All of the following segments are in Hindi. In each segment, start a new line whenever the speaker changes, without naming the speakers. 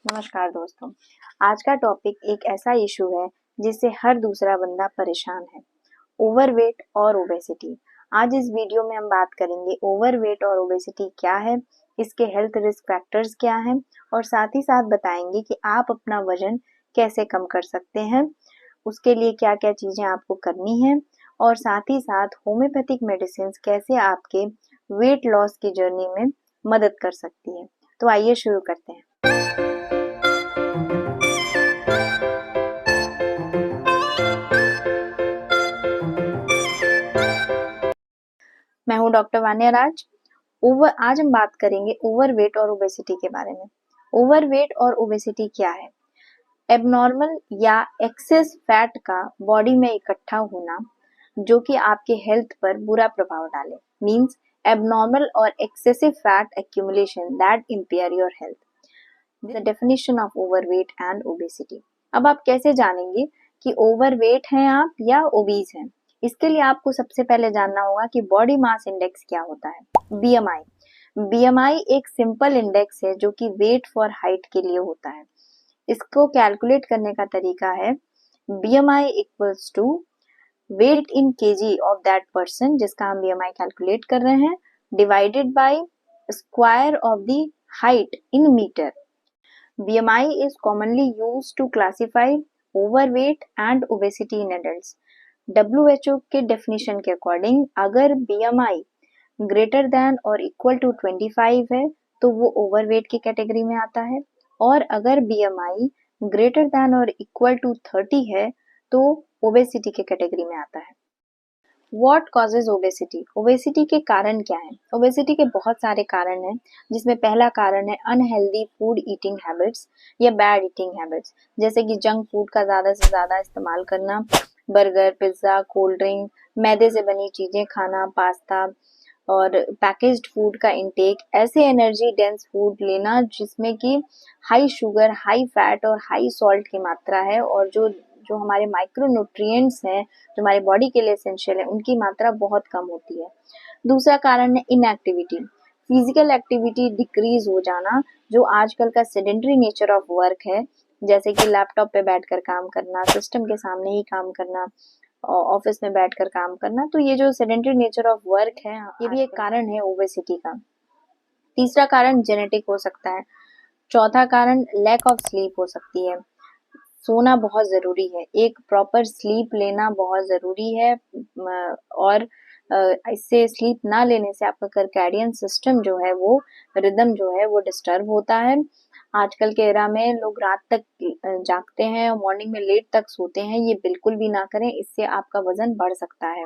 नमस्कार दोस्तों। आज का टॉपिक एक ऐसा इशू है जिससे हर दूसरा बंदा परेशान है, ओवरवेट और ओबेसिटी। आज इस वीडियो में हम बात करेंगे ओवरवेट और ओबेसिटी क्या है, इसके हेल्थ रिस्क फैक्टर्स क्या हैं और साथ ही साथ बताएंगे कि आप अपना वजन कैसे कम कर सकते हैं, उसके लिए क्या क्या चीज़ें आपको करनी है और साथ ही साथ होम्योपैथिक मेडिसिन कैसे आपके वेट लॉस की जर्नी में मदद कर सकती है। तो आइए शुरू करते हैं। मैं हूँ डॉक्टर वान्या राज। आज हम बात करेंगे ओवरवेट और ओबेसिटी के बारे में। ओवरवेट और ओबेसिटी क्या है? एबनॉर्मल या एक्सेस फैट का बॉडी में इकट्ठा होना जो कि आपके हेल्थ पर बुरा प्रभाव डाले, मीन्स एबनॉर्मल और excessive fat accumulation that empire your health. The definition of overweight and obesity. अब आप कैसे जानेंगे कि ओवरवेट हैं आप या ओबीज हैं? इसके लिए आपको सबसे पहले जानना होगा कि बॉडी मास इंडेक्स क्या होता है। बीएमआई बीएमआई एक सिंपल इंडेक्स है जो कि वेट फॉर हाइट के लिए होता है। इसको कैलकुलेट करने का तरीका है BMI equals to weight in kg of that person, जिसका हम बीएमआई कैलकुलेट कर रहे हैं, divided by square of the height in metre. BMI is commonly used to classify overweight and obesity in adults. WHO के डेफिनेशन के अकॉर्डिंग अगर BMI ग्रेटर देन और इक्वल टू 25 है तो वो ओवरवेट की कैटेगरी में आता है, और अगर BMI ग्रेटर देन और इक्वल टू 30 है तो ओबेसिटी के कैटेगरी में आता है। What causes obesity? ओबेसिटी के कारण क्या है? ओबेसिटी के बहुत सारे कारण हैं, जिसमें पहला कारण है अनहेल्दी फूड ईटिंग हैबिट्स या बैड ईटिंग हैबिट्स, जैसे कि जंक फूड का ज़्यादा से ज़्यादा इस्तेमाल करना, बर्गर, पिज्ज़ा, कोल्ड ड्रिंक, मैदे से बनी चीज़ें खाना, पास्ता और पैकेज्ड फूड का इंटेक, ऐसे एनर्जी डेंस फूड लेना जिसमें कि हाई शुगर, हाई फैट और हाई सॉल्ट की मात्रा है, और जो जो हमारे माइक्रो न्यूट्रिएंट्स हैं जो हमारे बॉडी के लिए एसेंशियल है उनकी मात्रा बहुत कम होती है। दूसरा कारण है इनएक्टिविटी, फिजिकल एक्टिविटी डिक्रीज हो जाना, जो आजकल का सेडेंटरी नेचर ऑफ वर्क है, जैसे कि लैपटॉप पे बैठकर काम करना, सिस्टम के सामने ही काम करना, ऑफिस में बैठकर काम करना, तो ये जो सेडेंटरी नेचर ऑफ वर्क है ये भी एक कारण है ओबेसिटी का। तीसरा कारण जेनेटिक हो सकता है। चौथा कारण लैक ऑफ स्लीप हो सकती है। सोना बहुत ज़रूरी है, एक प्रॉपर स्लीप लेना बहुत ज़रूरी है, और इससे स्लीप ना लेने से आपका सर्कैडियन सिस्टम जो है वो रिदम जो है वो डिस्टर्ब होता है। आजकल के एरा में लोग रात तक जागते हैं और मॉर्निंग में लेट तक सोते हैं, ये बिल्कुल भी ना करें, इससे आपका वजन बढ़ सकता है।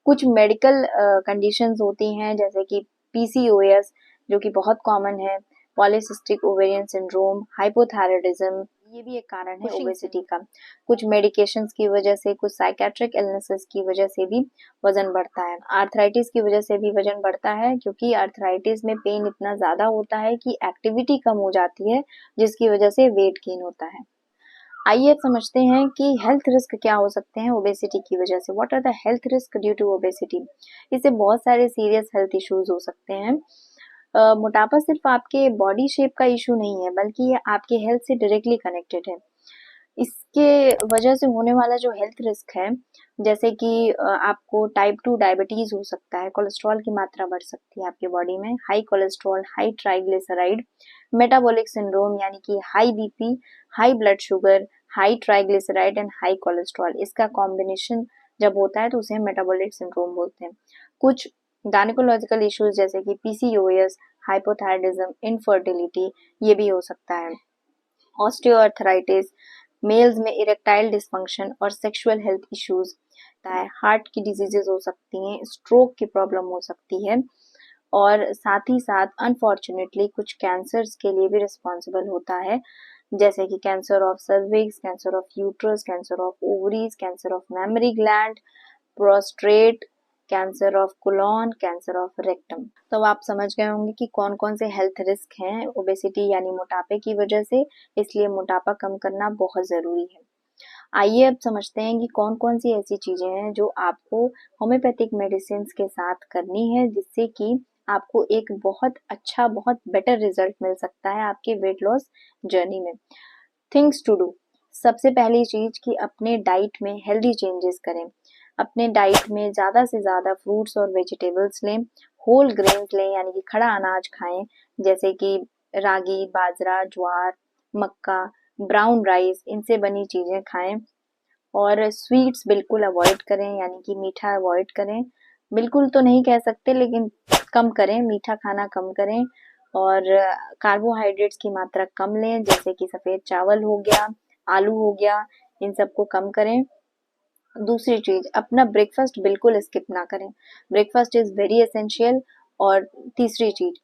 कुछ मेडिकल कंडीशंस होती हैं जैसे कि पीसीओएस जो कि बहुत कॉमन है, पॉलीसिस्टिक ओवेरियन सिंड्रोम, हाइपोथायराइडिज्म, ये भी एक कारण है ओबेसिटी का। कुछ मेडिकेशंस की वजह से, कुछ साइकेट्रिक इलनेसेस की वजह से भी वजन बढ़ता है। आर्थराइटिस की वजह से भी वजन बढ़ता है, क्योंकि आर्थराइटिस में पेन इतना ज़्यादा होता है कि एक्टिविटी कम हो जाती है, जिसकी वजह से वेट गेन होता है। आइए अब समझते हैं कि हेल्थ रिस्क क्या हो सकते हैं ओबेसिटी की वजह से। What are the health risk due to obesity? इससे बहुत सारे सीरियस हेल्थ इश्यूज हो सकते हैं। मोटापा सिर्फ आपके बॉडी शेप का इशू नहीं है, बल्कि ये आपके हेल्थ से डायरेक्टली कनेक्टेड है। इसके वजह से होने वाला जो हेल्थ रिस्क है, जैसे कि आपको टाइप 2 डायबिटीज हो सकता है, कोलेस्ट्रॉल की मात्रा बढ़ सकती है आपके बॉडी में, high cholesterol, high triglyceride, metabolic syndrome यानी कि high BP, high blood sugar, high triglyceride and high cholesterol, इसका कॉम्बिनेशन जब होता है तो उसे मेटाबॉलिक सिंड्रोम बोलते हैं। कुछ गायनेकोलॉजिकल इश्यूज जैसे कि पीसीओएस, हाइपोथायराइडिज्म, इनफर्टिलिटी, ये भी हो सकता है। ऑस्टियोआर्थराइटिस, मेल्स में इरेक्टाइल डिसफंक्शन और सेक्सुअल हेल्थ इश्यूज, हार्ट की डिजीजेज हो सकती हैं, स्ट्रोक की प्रॉब्लम हो सकती है, और साथ ही साथ अनफॉर्चुनेटली कुछ कैंसर्स के लिए भी रिस्पॉन्सिबल होता है, जैसे कि cancer of cervix, cancer of uterus, cancer of ovaries, cancer of memory gland, prostate, cancer of colon, cancer of rectum. तो आप समझ गए होंगे कि कौन कौन से हेल्थ रिस्क हैं ओबेसिटी यानी मोटापे की वजह से, इसलिए मोटापा कम करना बहुत ज़रूरी है। आइए अब समझते हैं कि कौन कौन सी ऐसी चीज़ें हैं जो आपको होम्योपैथिक मेडिसिन के साथ करनी है, जिससे कि आपको एक बहुत अच्छा, बहुत बेटर रिजल्ट मिल सकता है आपके वेट लॉस जर्नी में। थिंग्स टू डू, सबसे पहली चीज कि अपने डाइट में हेल्दी चेंजेस करें। अपने डाइट में ज़्यादा से ज़्यादा फ्रूट्स और वेजिटेबल्स लें, होल ग्रेन्स लें यानी कि खड़ा अनाज खाएं, जैसे कि रागी, बाजरा, ज्वार, मक्का, ब्राउन राइस, इनसे बनी चीज़ें खाएं। और स्वीट्स बिल्कुल अवॉइड करें, यानी कि मीठा अवॉइड करें। बिल्कुल तो नहीं कह सकते, लेकिन कम करें, मीठा खाना कम करें। और कार्बोहाइड्रेट्स की मात्रा कम लें, जैसे कि सफ़ेद चावल हो गया, आलू हो गया, इन सबको कम करें। दूसरी चीज, अपना ब्रेकफास्ट बिल्कुल स्किप ना करें, ब्रेकफास्ट इज वेरी एसेंशियल। और तीसरी चीज,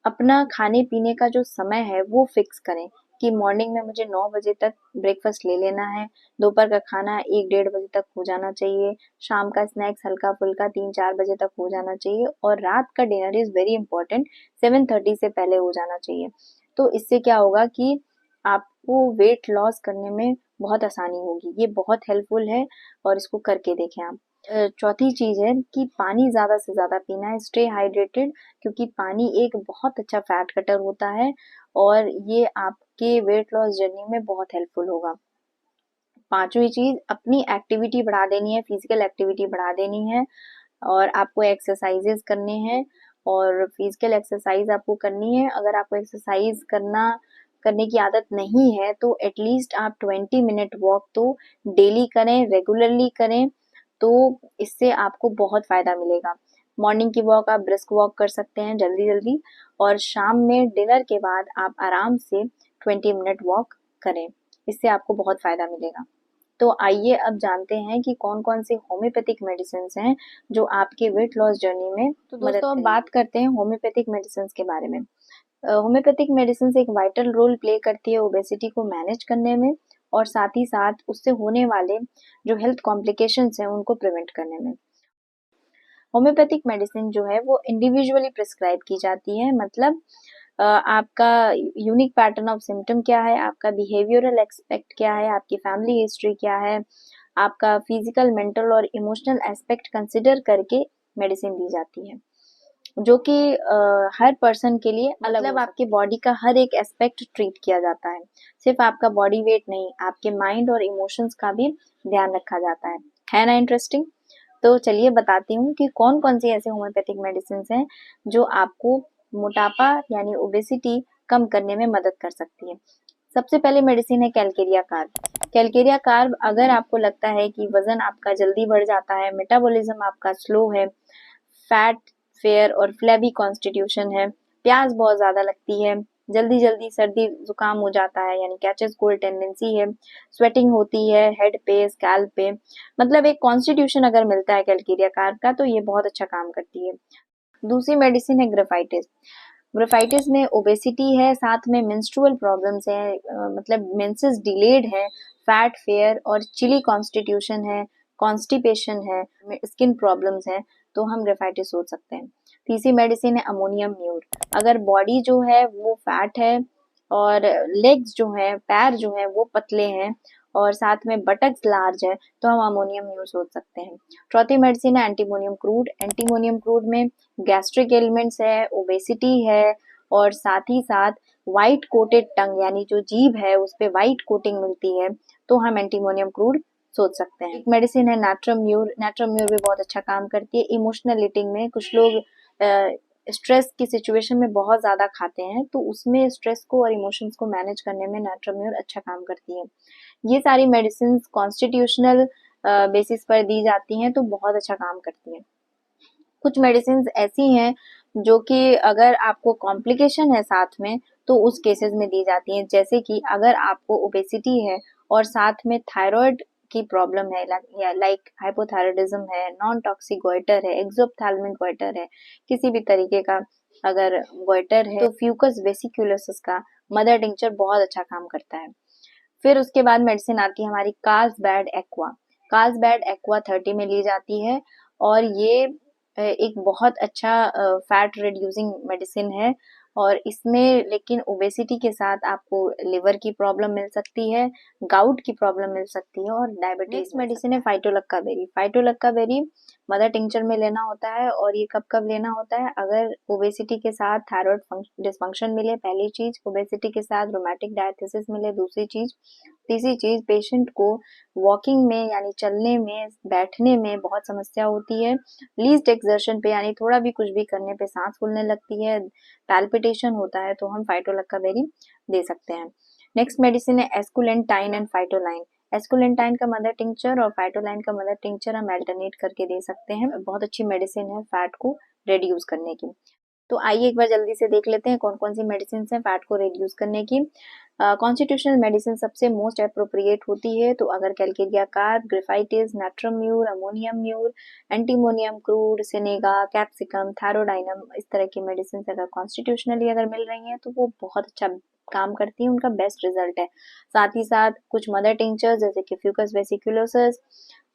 अपना खाने पीने का जो समय है वो फिक्स करें कि मॉर्निंग में मुझे 9 बजे तक ब्रेकफास्ट ले लेना है, दोपहर का खाना 1-1:30 बजे तक हो जाना चाहिए, शाम का स्नैक्स हल्का फुल्का 3-4 बजे तक हो जाना चाहिए, और रात का डिनर इज वेरी इंपॉर्टेंट, 7:30 से पहले हो जाना चाहिए। तो इससे क्या होगा कि आपको वेट लॉस करने में बहुत आसानी होगी, ये बहुत हेल्पफुल है और इसको करके देखें आप। चौथी चीज है कि पानी ज्यादा से ज्यादा पीना है, स्टे हाइड्रेटेड, क्योंकि पानी एक बहुत अच्छा फैट कटर होता है और ये आपके वेट लॉस जर्नी में बहुत हेल्पफुल होगा। पांचवी चीज, अपनी एक्टिविटी बढ़ा देनी है, फिजिकल एक्टिविटी बढ़ा देनी है, और आपको एक्सरसाइजेस करने हैं। और फिजिकल एक्सरसाइज आपको करनी है। अगर आपको एक्सरसाइज करने की आदत नहीं है तो एटलीस्ट आप 20 मिनट वॉक तो डेली करें, रेगुलरली करें, तो इससे आपको बहुत फायदा मिलेगा। मॉर्निंग की वॉक आप ब्रिस्क वॉक कर सकते हैं जल्दी जल्दी, और शाम में डिनर के बाद आप आराम से 20 मिनट वॉक करें, इससे आपको बहुत फायदा मिलेगा। तो आइए अब जानते हैं कि कौन कौन सी होम्योपैथिक मेडिसिन हैं जो आपके वेट लॉस जर्नी में तो दोस्तों अब बात करते हैं होम्योपैथिक मेडिसिन के बारे में। होम्योपैथिक मेडिसिन एक वाइटल रोल प्ले करती है ओबेसिटी को मैनेज करने में, और साथ ही साथ उससे होने वाले जो हेल्थ कॉम्प्लिकेशंस हैं उनको प्रिवेंट करने में। होम्योपैथिक मेडिसिन जो है वो इंडिविजुअली प्रिस्क्राइब की जाती है, मतलब आपका यूनिक पैटर्न ऑफ सिम्टम क्या है, आपका बिहेवियरल एक्सपेक्ट क्या है, आपकी फैमिली हिस्ट्री क्या है, आपका फिजिकल, मेंटल और इमोशनल एस्पेक्ट कंसिडर करके मेडिसिन दी जाती है, जो कि हर पर्सन के लिए अलग, मतलब आपके बॉडी का हर एक एस्पेक्ट ट्रीट किया जाता है। सिर्फ आपका बॉडी वेट नहीं, आपके माइंड और इमोशंस का भी ध्यान रखा जाता है ना इंटरेस्टिंग। तो चलिए बताती हूँ कि कौन कौन सी ऐसे होम्योपैथिक मेडिसिन हैं जो आपको मोटापा यानी ओबेसिटी कम करने में मदद कर सकती है। सबसे पहले मेडिसिन है कैलकेरिया कार्ब। कैलकेरिया कार्ब, अगर आपको लगता है कि वजन आपका जल्दी बढ़ जाता है, मेटाबॉलिज्म आपका स्लो है, फैट, फेयर और फ्लेबी कॉन्स्टिट्यूशन है, प्यास बहुत ज्यादा लगती है, जल्दी जल्दी सर्दी जुकाम हो जाता है यानी कैचेस कोल्ड टेंडेंसी है, स्वेटिंग होती है हेड पे, स्कैल्प पे, मतलब एक कॉन्स्टिट्यूशन अगर मिलता है कैलकेरिया कार्ब का तो ये बहुत अच्छा काम करती है। दूसरी मेडिसिन है ग्रेफाइटिस। ग्रेफाइटिस में ओबेसिटी है, साथ में मेंस्ट्रुअल प्रॉब्लम्स है, मतलब मेंसेस डिलेड है, फैट, फेयर और चिली कॉन्स्टिट्यूशन है, कॉन्स्टिपेशन है, स्किन प्रॉब्लम्स है, तो हम ग्रेफाइटिस सोच सकते हैं। तीसरी मेडिसिन है अमोनियम म्यूर। अगर बॉडी जो है वो फैट है और लेग्स जो है, पैर जो है वो पतले हैं और साथ में बटक्स लार्ज है, तो हम अमोनियम म्यूर सोच सकते हैं। चौथी मेडिसिन है एंटीमोनियम क्रूड। एंटीमोनियम क्रूड में गैस्ट्रिक एलिमेंट्स है, ओबेसिटी है, और साथ ही साथ व्हाइट कोटेड टंग यानी जो जीभ है उस पे व्हाइट कोटिंग मिलती है, तो हम एंटीमोनियम क्रूड सोच सकते हैं। एक मेडिसिन है नाट्रम म्यूर। नाट्रम म्यूर भी बहुत अच्छा काम करती है इमोशनल ईटिंग में। कुछ लोग स्ट्रेस की सिचुएशन में बहुत ज्यादा खाते हैं, तो उसमें स्ट्रेस को और इमोशंस को मैनेज करने में नाट्रम म्यूर अच्छा काम करती है। ये सारी मेडिसिन कॉन्स्टिट्यूशनल बेसिस पर दी जाती हैं, तो बहुत अच्छा काम करती हैं। कुछ मेडिसिन ऐसी हैं जो कि अगर आपको कॉम्प्लिकेशन है साथ में तो उस केसेस में दी जाती हैं, जैसे कि अगर आपको ओबेसिटी है और साथ में थायराइड की प्रॉब्लम है, लाइक हाइपोथायराइडिज्म है, नॉन टॉक्सिक गोइटर है, एक्सोप्थैल्मिक गोइटर है, किसी भी तरीके का अगर गोइटर है, तो फ्यूकस वेसिकुलस का मदर टिंचर बहुत अच्छा काम करता है। फिर उसके बाद मेडिसिन आती है हमारी कार्ल्सबैड एक्वा। कार्ल्सबैड एक्वा 30 में ली जाती है, और ये एक बहुत अच्छा फैट रिड्यूसिंग मेडिसिन है, और इसमें लेकिन ओबेसिटी के साथ आपको लिवर की प्रॉब्लम मिल सकती है, गाउट की प्रॉब्लम मिल सकती है और डायबिटीज। नेक्स्ट मेडिसिन है phytolacca berry. Phytolacca berry mother tincture में लेना होता है और ये कब कब लेना होता है, अगर ओबेसिटी के साथ थायराइड डिस्फंक्शन मिले, पहली चीज, ओबेसिटी के साथ रोमैटिक डायथिसिस मिले, दूसरी चीज, तीसरी चीज, पेशेंट को वॉकिंग में यानी चलने में, बैठने में बहुत समस्या होती है, लीस्ट एक्सर्शन पे यानी थोड़ा भी कुछ भी करने पे सांस फूलने लगती है, पैल्पिटेशन होता है, तो हम फाइटोलक्का बेरी दे सकते हैं। नेक्स्ट मेडिसिन है एस्कुलेंटाइन एंड फाइटोलाइन। एस्कुलेंटाइन का मदर टिंचर और फाइटोलाइन का मदर टिंचर हम अल्टरनेट करके दे सकते हैं। बहुत अच्छी मेडिसिन है फैट को रिड्यूस करने की। तो आइए एक बार जल्दी से देख लेते हैं कौन कौन सी मेडिसिन है फैट को रिड्यूस करने की। कॉन्स्टिट्यूशनल मेडिसिन सबसे मोस्ट अप्रोप्रिएट होती है, तो अगर calcarea carb, graphites, natrum mur, ammonium mur, antimonium crude, senega, capsicum, thyroidinum, इस तरह की मेडिसिन अगर कॉन्स्टिट्यूशनली अगर मिल रही हैं तो वो बहुत अच्छा काम करती है, उनका बेस्ट रिजल्ट है। साथ ही साथ कुछ मदर टिंचर्स जैसे कि फ्यूकस वेसिकुलोसिस,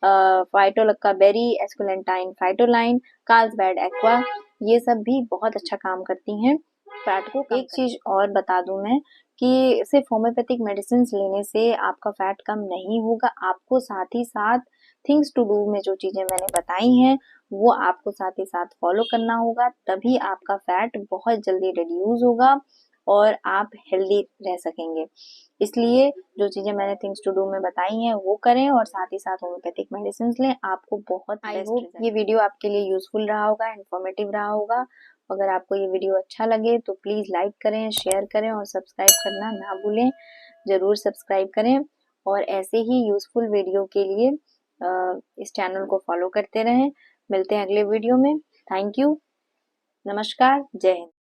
फाइटोलक्का बेरी, एस्कुलेंटाइन फाइटोलाइन, कार्लसबैड एक्वा, ये सब भी बहुत अच्छा काम करती हैं फैट को। एक चीज और बता दूं मैं कि सिर्फ होम्योपैथिक मेडिसिन लेने से आपका फैट कम नहीं होगा, आपको साथ ही साथ थिंग्स टू डू में जो चीजें मैंने बताई हैं वो आपको साथ ही साथ फॉलो करना होगा, तभी आपका फैट बहुत जल्दी रिड्यूस होगा और आप हेल्दी रह सकेंगे। इसलिए जो चीजें मैंने थिंग्स टू डू में बताई हैं वो करें और साथ ही साथ होम्योपैथिक मेडिसिन लें, आपको बहुत आई होप ये वीडियो आपके लिए यूजफुल रहा होगा, इन्फॉर्मेटिव रहा होगा। अगर आपको ये वीडियो अच्छा लगे तो प्लीज लाइक करें, शेयर करें और सब्सक्राइब करना ना भूलें। जरूर सब्सक्राइब करें और ऐसे ही यूजफुल वीडियो के लिए इस चैनल को फॉलो करते रहें। मिलते हैं अगले वीडियो में। थैंक यू, नमस्कार, जय हिंद।